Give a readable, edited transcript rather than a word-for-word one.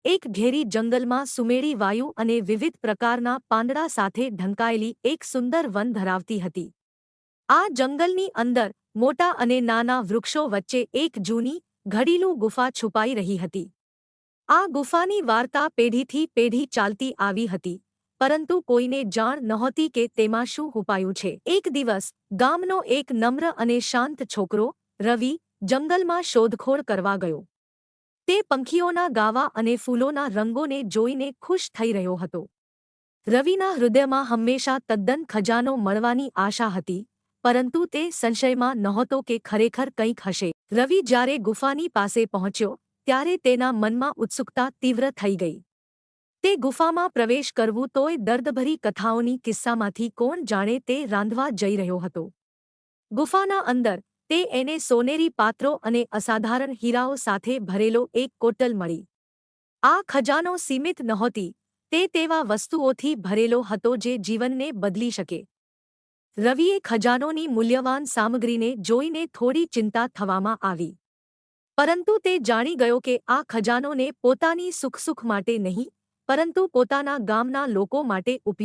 એક ઘેરી જંગલમાં સુમેળી વાયુ અને વિવિધ પ્રકારના પાંદડા સાથે ઢંકાયેલી એક સુંદર વન ધરાવતી હતી. આ જંગલની અંદર મોટા અને નાના વૃક્ષો વચ્ચે એક જૂની, ઘડીલું ગુફા છુપાઈ રહી હતી. આ ગુફાની વાર્તા પેઢીથી પેઢી ચાલતી આવી હતી, પરંતુ કોઈને જાણ નહોતી કે તેમાં શું છુપાયું છે. એક દિવસ ગામનો એક નમ્ર અને શાંત છોકરો, રવિ, જંગલમાં શોધખોળ કરવા ગયો. તે પંખીઓના ગાવા અને ફૂલોના રંગોને જોઈને ખુશ થઈ રહ્યો હતો. રવિના હૃદયમાં હંમેશા તદ્દન ખજાનો મળવાની આશા હતી, પરંતુ તે સંશયમાં નહોતો કે ખરેખર કંઈક હશે. રવિ જ્યારે ગુફાની પાસે પહોંચ્યો, ત્યારે તેના મનમાં ઉત્સુકતા તીવ્ર થઈ ગઈ. તે ગુફામાં પ્રવેશ કરવું તોય દર્દભરી કથાઓની કિસ્સામાંથી કોણ જાણે તે રાંધવા જઈ રહ્યો હતો. ગુફાના અંદર તે એને સોનેરી પાત્રો અને અસાધારણ હીરાઓ સાથે ભરેલો એક કોટલ મળી. આ ખજાનો સીમિત નહોતી, તે તેવા વસ્તુઓથી ભરેલો હતો જે જીવનને બદલી શકે. રવિએ ખજાનોની મૂલ્યવાન સામગ્રીને જોઈને થોડી ચિંતા થવામાં આવી. પરંતુ તે જાણી ગયો કે આ ખજાનોને પોતાની સુખ માટે નહીં, પરંતુ પોતાના ગામના લોકો માટે ઉપયોગ